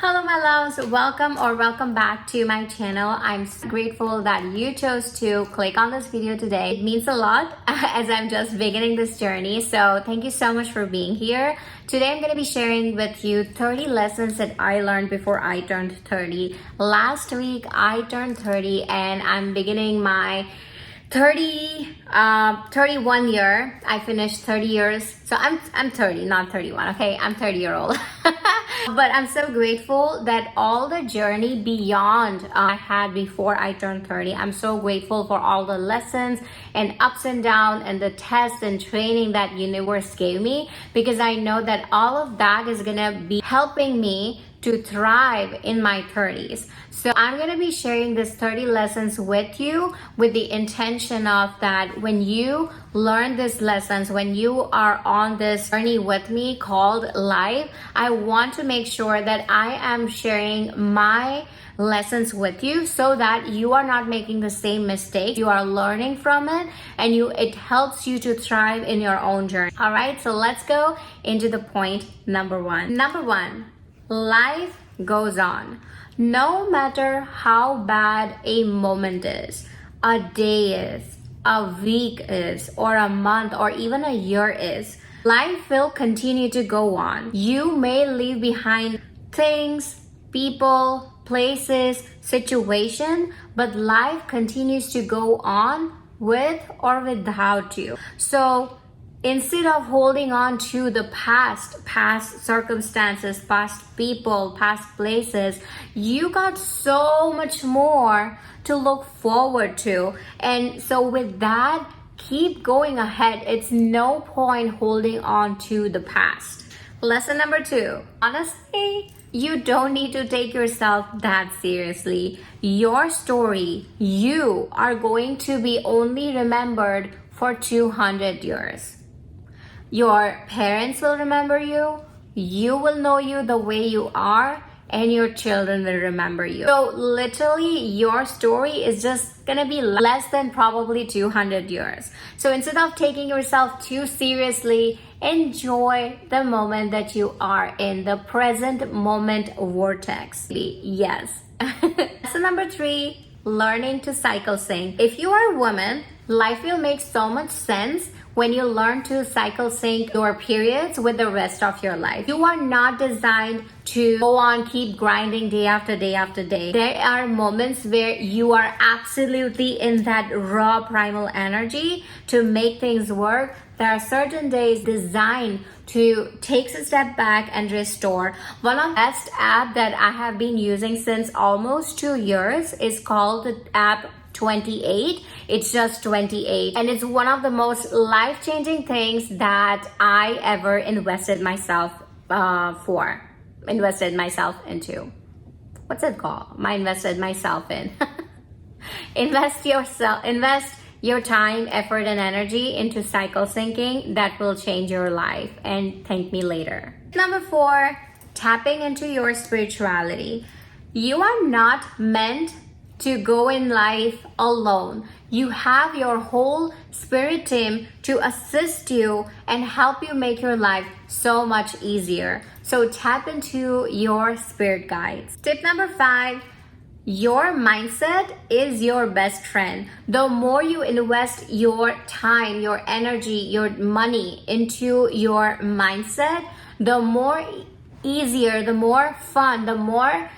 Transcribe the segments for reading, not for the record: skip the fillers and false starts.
Hello my loves, welcome back to my channel. I'm so grateful that you chose to click on this video today. It means a lot as I'm just beginning this journey. So thank you so much for being here. Today I'm going to be sharing with you 30 lessons that I learned before I turned 30. Last week I turned 30 and I'm beginning my 31 year. I finished 30 years. So I'm 30, not 31. Okay, I'm 30-year-old. But I'm so grateful that all the journey beyond I had before I turned 30. I'm so grateful for all the lessons and ups and downs and the tests and training that universe gave me, because I know that all of that is gonna be helping me to thrive in my 30s. So I'm going to be sharing this 30 lessons with you with the intention of that when you learn these lessons, when you are on this journey with me called life, I want to make sure that I am sharing my lessons with you so that you are not making the same mistake. You are learning from it and it helps you to thrive in your own journey. All right, so let's go into the point number one. Number one, life goes on. No matter how bad a moment is, a day is, a week is, or a month, or even a year is, life will continue to go on. You may leave behind things, people, places, situation, but life continues to go on with or without you. So instead of holding on to the past circumstances, past people, past places, you got so much more to look forward to. And so with that, keep going ahead. It's no point holding on to the past. Lesson number two, honestly, you don't need to take yourself that seriously. Your story, you are going to be only remembered for 200 years. Your parents will remember you, you will know you the way you are, and your children will remember you. So literally your story is just gonna be less than probably 200 years. So instead of taking yourself too seriously, enjoy the moment that you are in, the present moment vortex. Yes. So number three, learning to cycle sync. If you are a woman, life will make so much sense when you learn to cycle sync your periods with the rest of your life. You are not designed to go on, keep grinding day after day after day. There are moments where you are absolutely in that raw primal energy to make things work. There are certain days designed to take a step back and restore. One of the best app that I have been using since almost 2 years is called the app 28. It's just 28, and it's one of the most life-changing things that I ever invested myself into. What's it called? I invested myself in. Invest your time, effort, and energy into cycle syncing. That will change your life, and thank me later. Number four, tapping into your spirituality. You are not meant to go in life alone. You have your whole spirit team to assist you and help you make your life so much easier. So tap into your spirit guides. Tip number five, your mindset is your best friend. The more you invest your time, your energy, your money into your mindset, the more easier, the more fun, the more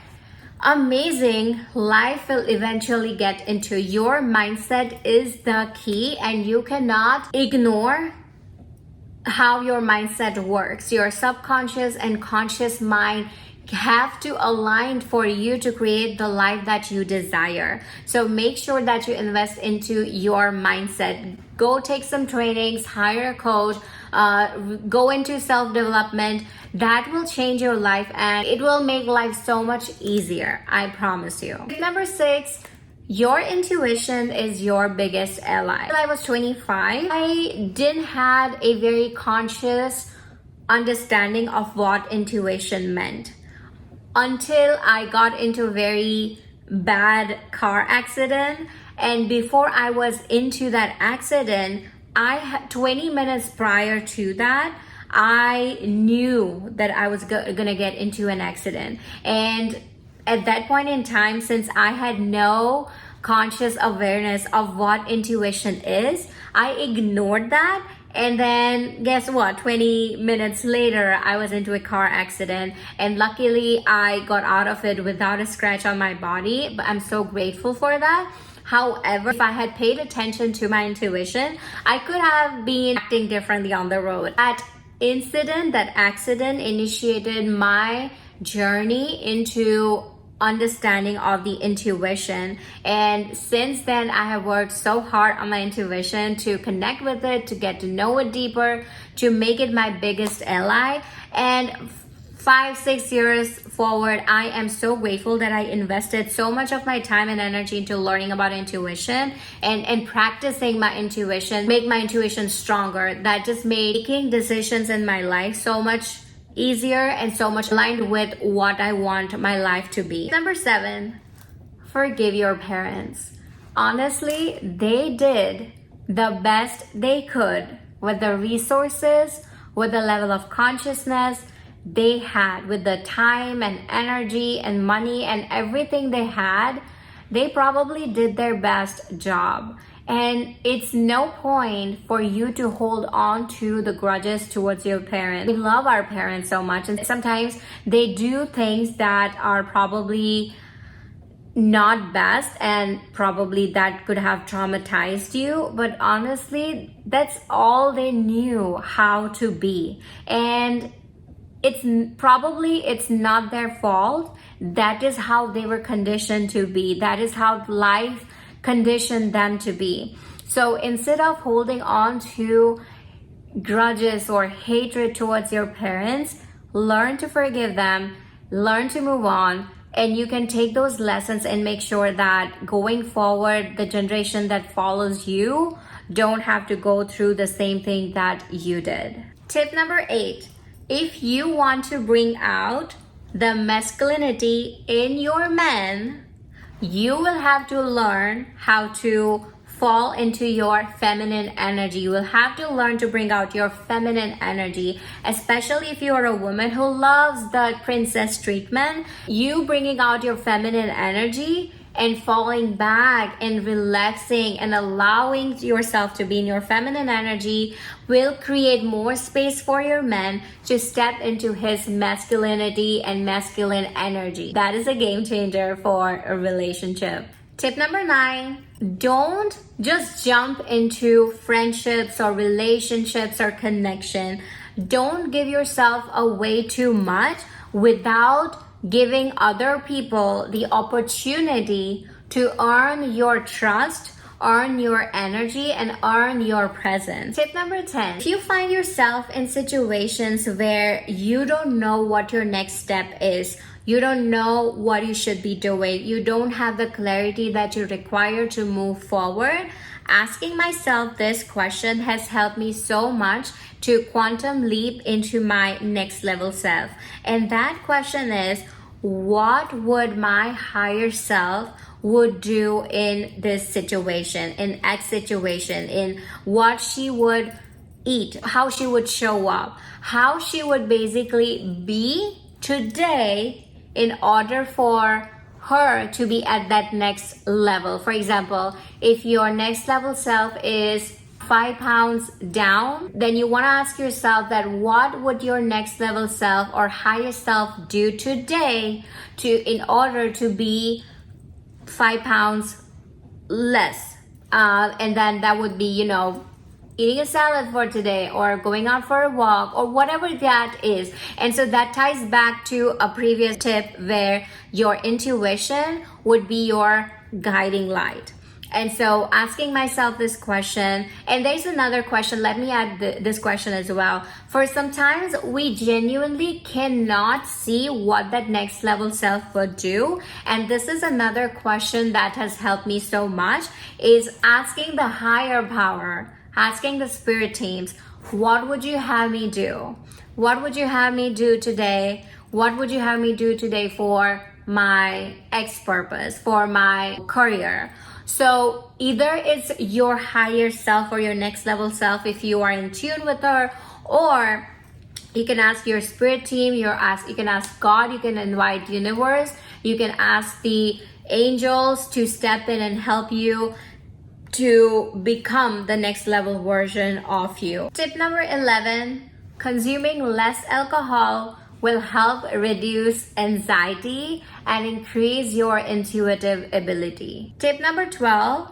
amazing life will eventually get into. Your mindset is the key, and you cannot ignore how your mindset works. Your subconscious and conscious mind have to align for you to create the life that you desire. So make sure that you invest into your mindset. Go take some trainings, hire a coach, go into self-development. That will change your life and it will make life so much easier. I promise you. Number six, your intuition is your biggest ally. When I was 25, I didn't have a very conscious understanding of what intuition meant until I got into a very bad car accident. And before I was into that accident, 20 minutes prior to that, I knew that I was gonna get into an accident. And at that point in time, since I had no conscious awareness of what intuition is, I ignored that. And then guess what? 20 minutes later, I was into a car accident, and luckily I got out of it without a scratch on my body. But I'm so grateful for that. However, if I had paid attention to my intuition, I could have been acting differently on the road. That incident, that accident initiated my journey into understanding of the intuition, and since then I have worked so hard on my intuition to connect with it, to get to know it deeper, to make it my biggest ally. And 5-6 years forward, I am so grateful that I invested so much of my time and energy into learning about intuition and practicing my intuition, make my intuition stronger. That just made making decisions in my life so much easier and so much aligned with what I want my life to be. Number 7, forgive your parents. Honestly, they did the best they could with the resources, with the level of consciousness they had, with the time and energy and money and everything they had. They probably did their best job. And it's no point for you to hold on to the grudges towards your parents. We love our parents so much, and sometimes they do things that are probably not best, and probably that could have traumatized you. But honestly, that's all they knew how to be. And it's not their fault. That is how they were conditioned to be. That is how life conditioned them to be. So instead of holding on to grudges or hatred towards your parents, learn to forgive them, learn to move on, and you can take those lessons and make sure that going forward, the generation that follows you don't have to go through the same thing that you did. Tip number 8, if you want to bring out the masculinity in your men, you will have to learn how to fall into your feminine energy. You will have to learn to bring out your feminine energy, especially if you are a woman who loves the princess treatment. You bringing out your feminine energy and falling back and relaxing and allowing yourself to be in your feminine energy will create more space for your man to step into his masculinity and masculine energy. That is a game changer for a relationship. Tip number 9, don't just jump into friendships or relationships or connection. Don't give yourself away too much without giving other people the opportunity to earn your trust, earn your energy, and earn your presence. Tip number 10, if you find yourself in situations where you don't know what your next step is, you don't know what you should be doing, you don't have the clarity that you require to move forward, asking myself this question has helped me so much to quantum leap into my next level self. And that question is, what would my higher self would do in this situation, in X situation, in what she would eat, how she would show up, how she would basically be today in order for her to be at that next level. For example, if your next level self is 5 pounds down, then you want to ask yourself that what would your next level self or higher self do today in order to be 5 pounds less, and then that would be, eating a salad for today or going out for a walk or whatever that is. And so that ties back to a previous tip where your intuition would be your guiding light. And so asking myself this question, and there's another question, let me add this question as well. For sometimes we genuinely cannot see what that next level self would do. And this is another question that has helped me so much, is asking the higher power, asking the spirit teams, what would you have me do? What would you have me do today? What would you have me do today for my X purpose, for my career? So either it's your higher self or your next level self if you are in tune with her, or You can ask your spirit team, you can ask God, you can invite universe, you can ask the angels to step in and help you to become the next level version of you. Tip number 11, consuming less alcohol will help reduce anxiety and increase your intuitive ability. Tip number 12,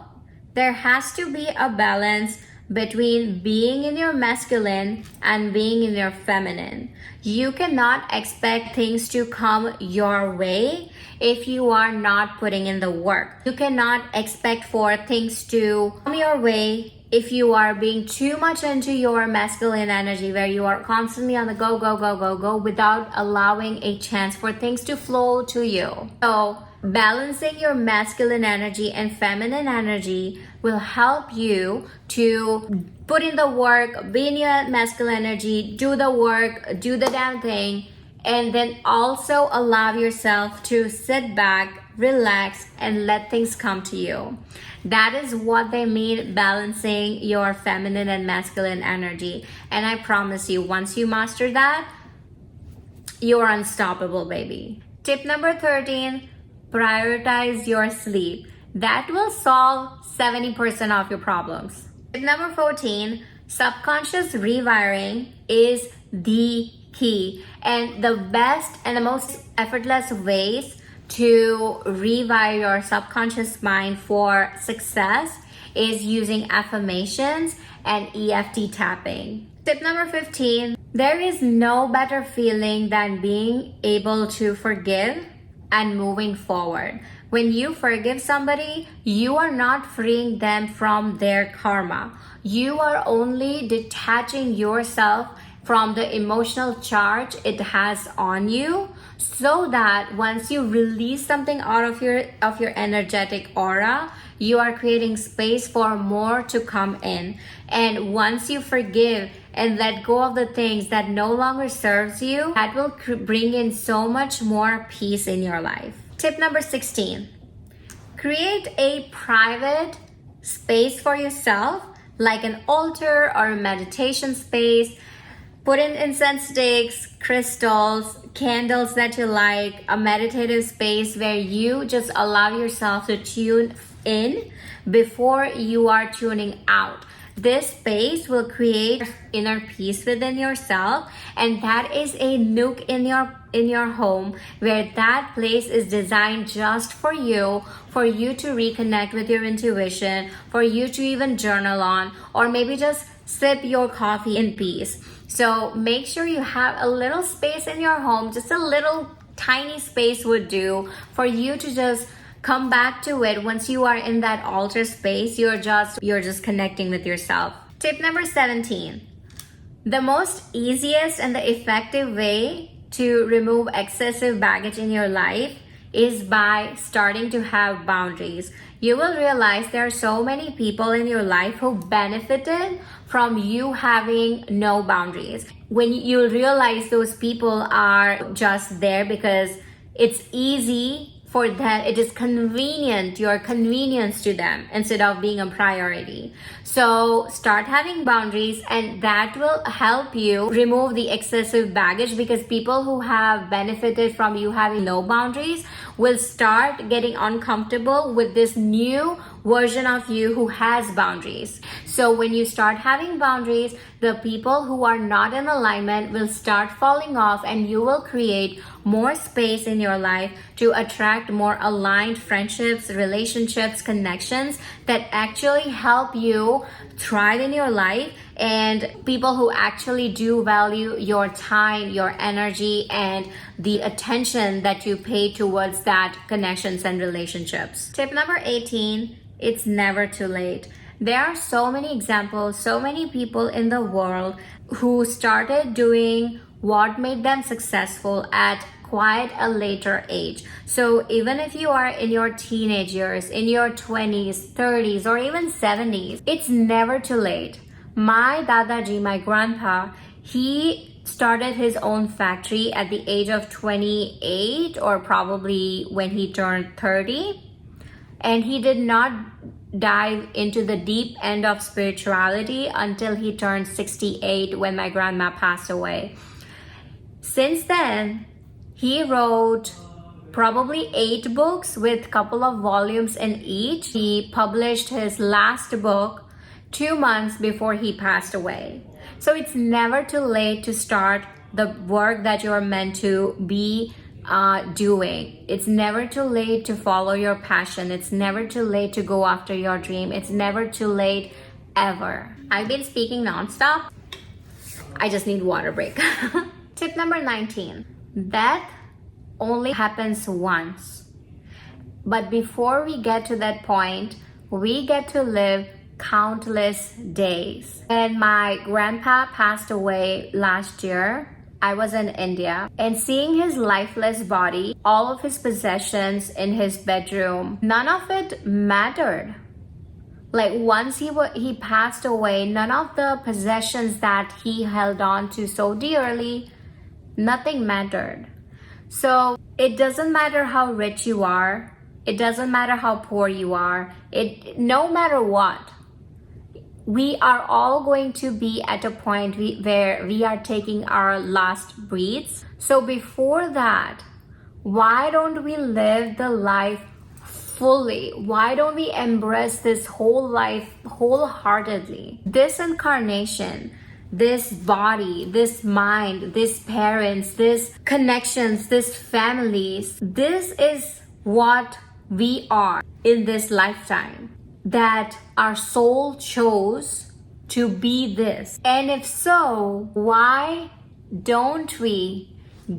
there has to be a balance between being in your masculine and being in your feminine. You cannot expect things to come your way if you are not putting in the work. You cannot expect for things to come your way if you are being too much into your masculine energy, where you are constantly on the go, go, go, go, go, without allowing a chance for things to flow to you. So balancing your masculine energy and feminine energy will help you to put in the work, be in your masculine energy, do the work, do the damn thing, and then also allow yourself to sit back, relax, and let things come to you. That is what they mean balancing your feminine and masculine energy. And I promise you, once you master that, you're unstoppable, baby. Tip number 13, prioritize your sleep. That will solve 70% of your problems. Tip number 14, subconscious rewiring is the key. And the best and the most effortless ways to rewire your subconscious mind for success is using affirmations and EFT tapping. Tip number 15, there is no better feeling than being able to forgive and moving forward. When you forgive somebody, you are not freeing them from their karma. You are only detaching yourself from the emotional charge it has on you, so that once you release something out of your energetic aura, you are creating space for more to come in. And once you forgive and let go of the things that no longer serves you, that will bring in so much more peace in your life. Tip number 16, create a private space for yourself, like an altar or a meditation space. Put in incense sticks, crystals, candles that you like, a meditative space where you just allow yourself to tune in before you are tuning out. This space will create inner peace within yourself, and that is a nook in your home where that place is designed just for you to reconnect with your intuition, for you to even journal on, or maybe just sip your coffee in peace. So make sure you have a little space in your home, just a little tiny space would do, for you to just come back to it. Once you are in that altar space, you're just connecting with yourself. Tip number 17, the most easiest and the effective way to remove excessive baggage in your life is by starting to have boundaries. You will realize there are so many people in your life who benefited from you having no boundaries. When you realize those people are just there because it's easy for them, it is convenient, your convenience to them, instead of being a priority. So start having boundaries, and that will help you remove the excessive baggage, because people who have benefited from you having no boundaries will start getting uncomfortable with this new version of you who has boundaries. So when you start having boundaries, the people who are not in alignment will start falling off, and you will create more space in your life to attract more aligned friendships, relationships, connections that actually help you thrive in your life, and people who actually do value your time, your energy, and the attention that you pay towards that connections and relationships. Tip number 18, it's never too late. There are so many examples, so many people in the world who started doing what made them successful at quite a later age. So even if you are in your teenage years, in your 20s, 30s, or even 70s, it's never too late. My Dadaji, my grandpa, he started his own factory at the age of 28, or probably when he turned 30. And he did not dive into the deep end of spirituality until he turned 68, when my grandma passed away. Since then, he wrote probably 8 books with a couple of volumes in each. He published his last book 2 months before he passed away. So it's never too late to start the work that you're meant to be doing. It's never too late to follow your passion. It's never too late to go after your dream. It's never too late ever. I've been speaking nonstop. I just need water break. Tip number 19. Death only happens once. But before we get to that point, we get to live countless days. When my grandpa passed away last year, I was in India, and seeing his lifeless body, all of his possessions in his bedroom, none of it mattered. Like once he passed away, none of the possessions that he held on to so dearly, nothing mattered. So it doesn't matter how rich you are. It doesn't matter how poor you are. No matter what, we are all going to be at a point where we are taking our last breaths. So before that, why don't we live the life fully? Why don't we embrace this whole life wholeheartedly? This incarnation, this body, this mind, this parents, this connections, this families, this is what we are in this lifetime, that our soul chose to be this. And if so, why don't we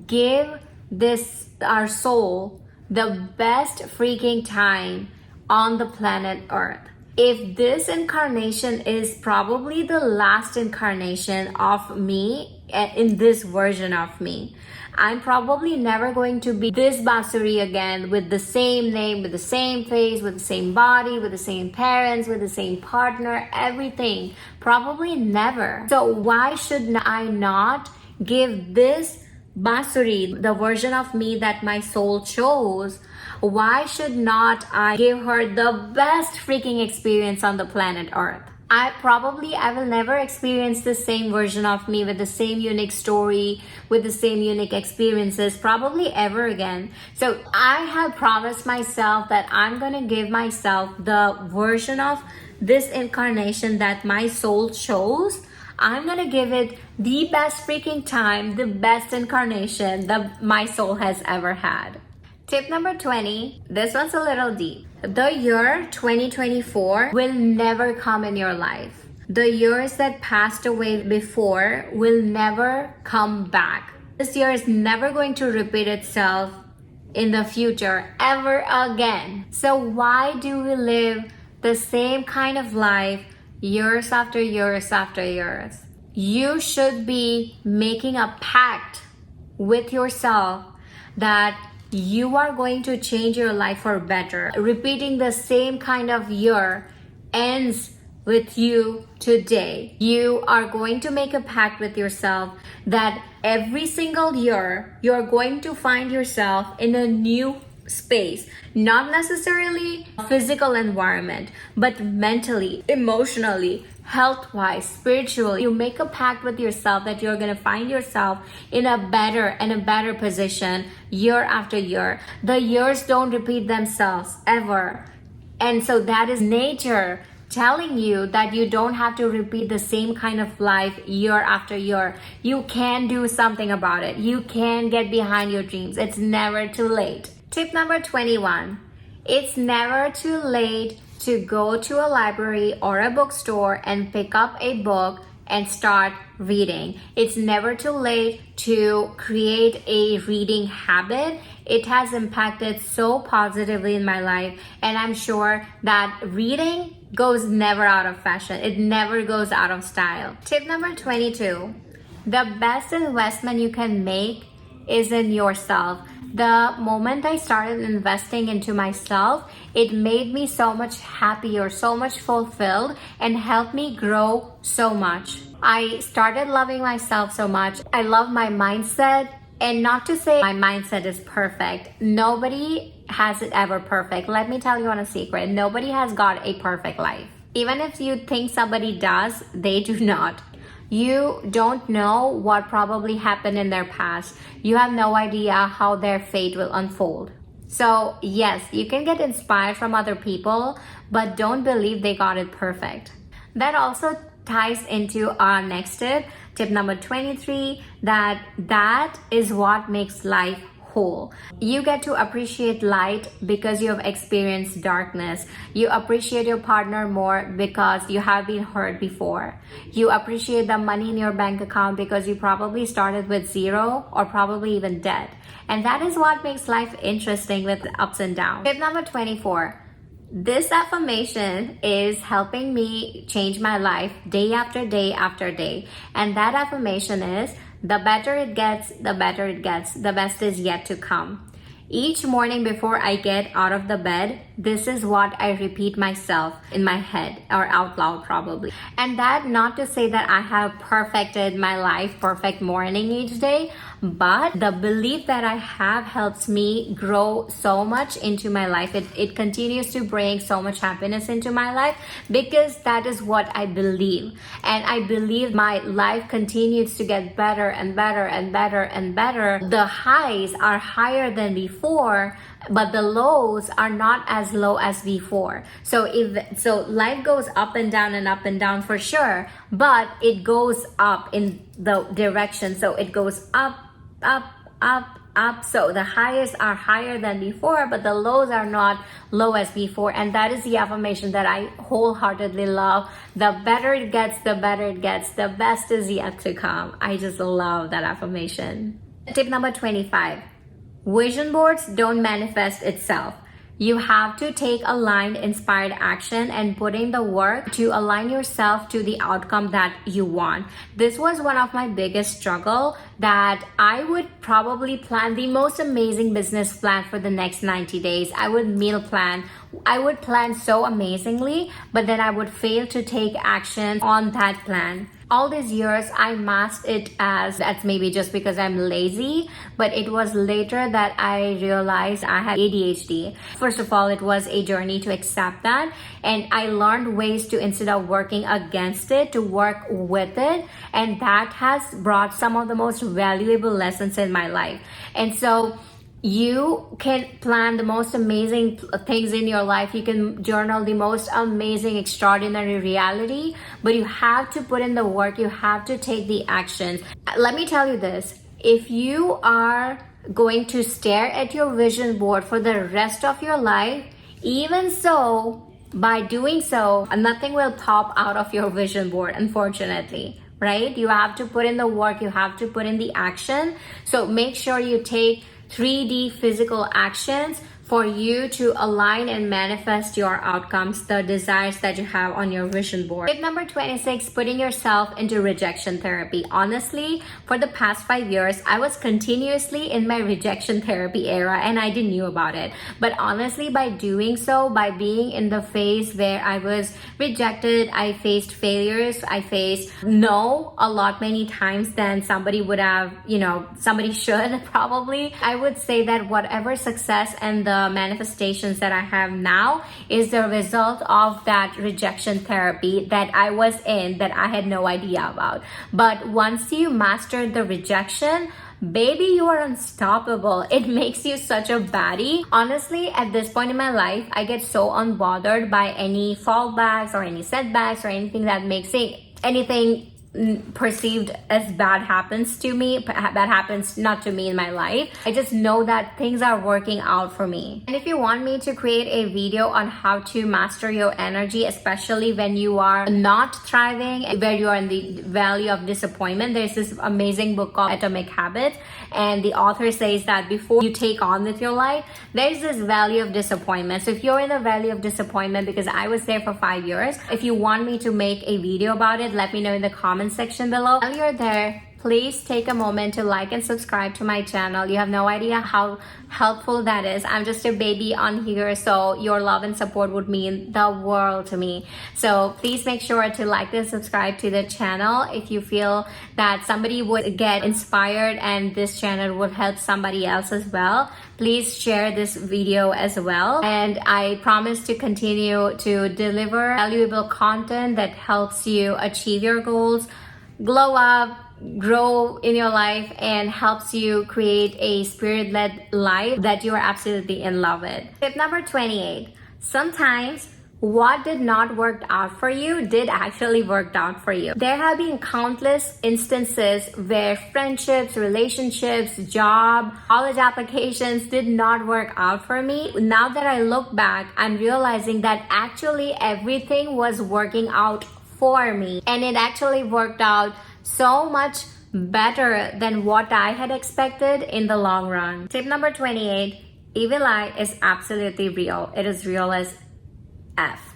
give this, our soul, the best freaking time on the planet Earth? If this incarnation is probably the last incarnation of me, in this version of me, I'm probably never going to be this Basuri again, with the same name, with the same face, with the same body, with the same parents, with the same partner, everything. Probably never. So why should I not give this Basuri, the version of me that my soul chose, why should not I give her the best freaking experience on the planet Earth? I will never experience the same version of me with the same unique story, with the same unique experiences, probably ever again. So I have promised myself that I'm going to give myself the version of this incarnation that my soul chose. I'm going to give it the best freaking time, the best incarnation that my soul has ever had. Tip number 20, this one's a little deep. The year 2024 will never come in your life. The years that passed away before will never come back. This year is never going to repeat itself in the future ever again. So why do we live the same kind of life years after years after years? You should be making a pact with yourself that you are going to change your life for better. Repeating the same kind of year ends with you today. You are going to make a pact with yourself that every single year you're going to find yourself in a new space, not necessarily a physical environment, but mentally, emotionally, health-wise, spiritually. You make a pact with yourself that you're going to find yourself in a better position year after year. The years don't repeat themselves ever. And so that is nature telling you that you don't have to repeat the same kind of life year after year. You can do something about it. You can get behind your dreams. It's never too late. Tip number 21. It's never too late to go to a library or a bookstore and pick up a book and start reading. It's never too late to create a reading habit. It has impacted so positively in my life, and I'm sure that reading goes never out of fashion. It never goes out of style. Tip number 22. The best investment you can make is in yourself. The moment I started investing into myself, it made me so much happier, so much fulfilled, and helped me grow so much. I started loving myself so much. I love my mindset, and not to say my mindset is perfect. Nobody has it ever perfect. Let me tell you on a secret. Nobody has got a perfect life. Even if you think somebody does, they do not. You don't know what probably happened in their past. You have no idea how their fate will unfold. So yes, you can get inspired from other people, but don't believe they got it perfect. That also ties into our next tip number 23, that is what makes life whole. You get to appreciate light because you have experienced darkness. You appreciate your partner more because you have been hurt before. You appreciate the money in your bank account because you probably started with zero or probably even dead. And that is what makes life interesting with ups and downs. Tip number 24. This affirmation is helping me change my life day after day after day. And that affirmation is, the better it gets, the better it gets, the best is yet to come. Each morning before I get out of the bed, this is what I repeat myself in my head or out loud probably. And that not to say that I have perfected my life, perfect morning each day, but the belief that I have helps me grow so much into my life. It continues to bring so much happiness into my life because that is what I believe. And I believe my life continues to get better and better and better and better. The highs are higher than before, but the lows are not as low as before. So life goes up and down for sure, but it goes up in the direction. So it goes up, up. So the highest are higher than before, but the lows are not low as before. And that is the affirmation that I wholeheartedly love. The better it gets, the better it gets, the best is yet to come. I just love that affirmation. Tip number 25. Vision boards don't manifest itself. You have to take aligned, inspired action and put in the work to align yourself to the outcome that you want. This was one of my biggest struggle, that I would probably plan the most amazing business plan for the next 90 days. I would meal plan. I would plan so amazingly, but then I would fail to take action on that plan. All these years, I masked it as that's maybe just because I'm lazy, but it was later that I realized I had ADHD. First of all, it was a journey to accept that, and I learned ways to, instead of working against it, to work with it, and that has brought some of the most valuable lessons in my life. And so you can plan the most amazing things in your life. You can journal the most amazing, extraordinary reality, but you have to put in the work. You have to take the actions. Let me tell you this. If you are going to stare at your vision board for the rest of your life, even so, by doing so, nothing will pop out of your vision board, unfortunately. Right? You have to put in the work. You have to put in the action. So make sure you take 3D physical actions for you to align and manifest your outcomes, the desires that you have on your vision board. Tip number 26, putting yourself into rejection therapy. Honestly, for the past 5 years, I was continuously in my rejection therapy era and I didn't know about it. But honestly, by doing so, by being in the phase where I was rejected, I faced failures, I faced no a lot many times than somebody would have, somebody should probably. I would say that whatever success and the manifestations that I have now is the result of that rejection therapy that I was in, that I had no idea about. But once you master the rejection, baby, you are unstoppable. It makes you such a baddie. Honestly, at this point in my life, I get so unbothered by any fallbacks or any setbacks or anything that makes anything perceived as bad happens to me, that happens not to me in my life. I just know that things are working out for me. And if you want me to create a video on how to master your energy, especially when you are not thriving, where you are in the valley of disappointment, there's this amazing book called Atomic Habits, and the author says that before you take on with your life, there's this valley of disappointment. So if you're in the valley of disappointment, because I was there for 5 years, if you want me to make a video about it, let me know in the comments section below. While you're there, please take a moment to like and subscribe to my channel. You have no idea how helpful that is. I'm just a baby on here, so your love and support would mean the world to me. So please make sure to like and subscribe to the channel if you feel that somebody would get inspired and this channel would help somebody else as well. Please share this video as well. And I promise to continue to deliver valuable content that helps you achieve your goals, glow up, grow in your life, and helps you create a spirit-led life that you are absolutely in love with. Tip number 28. Sometimes what did not work out for you did actually work out for you. There have been countless instances where friendships, relationships, job, college applications did not work out for me. Now that I look back, I'm realizing that actually everything was working out for me, and it actually worked out so much better than what I had expected in the long run. Tip number 28, evil eye is absolutely real. It is real as F.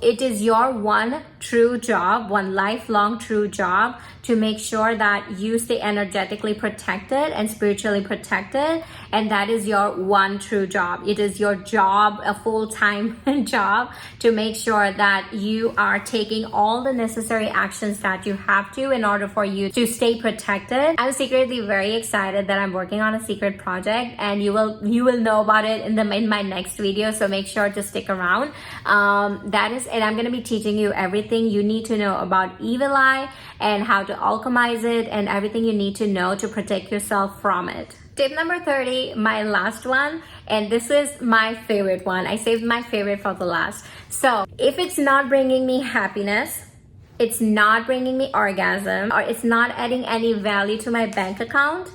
It is your one true job, one lifelong true job, to make sure that you stay energetically protected and spiritually protected. And that is your one true job. It is your job, a full-time job, to make sure that you are taking all the necessary actions that you have to in order for you to stay protected. I'm secretly very excited that I'm working on a secret project, and you will know about it in my next video, so make sure to stick around. That is it. I'm going to be teaching you everything you need to know about evil eye and how to alchemize it, and everything you need to know to protect yourself from it. Tip number 30, my last one, and this is my favorite one. I saved my favorite for the last. So if it's not bringing me happiness, it's not bringing me orgasm, or it's not adding any value to my bank account,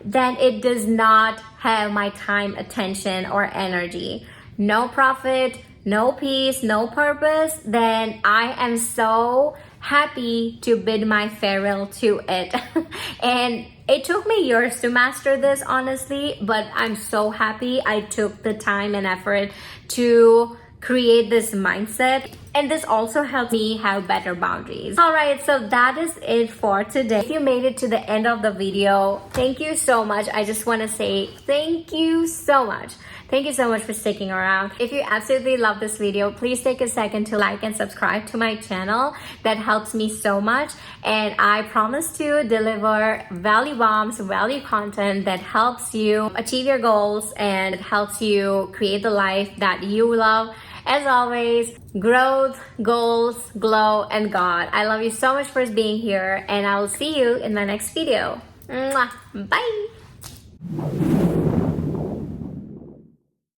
then it does not have my time, attention, or energy. No profit, no peace, no purpose, then I am so happy to bid my farewell to it. And it took me years to master this, honestly, but I'm so happy I took the time and effort to create this mindset. And this also helps me have better boundaries. All right, so that is it for today. If you made it to the end of the video, thank you so much. I just want to say thank you so much. Thank you so much for sticking around. If you absolutely love this video, please take a second to like and subscribe to my channel. That helps me so much. And I promise to deliver value bombs, value content that helps you achieve your goals and helps you create the life that you love. As always, growth, goals, glow, and God. I love you so much for being here, and I will see you in my next video. Mwah. Bye.